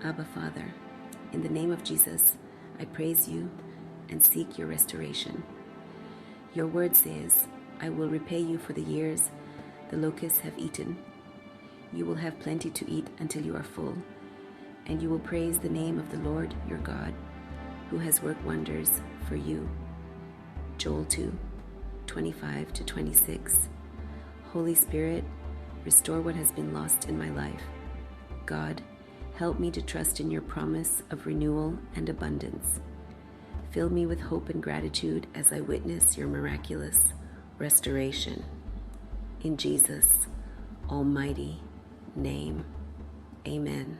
Abba, Father, in the name of Jesus, I praise you and seek your restoration. Your word says, I will repay you for the years the locusts have eaten. You will have plenty to eat until you are full, and you will praise the name of the Lord your God, who has worked wonders for you. Joel 2:25-26. Holy Spirit, restore what has been lost in my life. God, help me to trust in your promise of renewal and abundance. Fill me with hope and gratitude as I witness your miraculous restoration. In Jesus' almighty name, amen.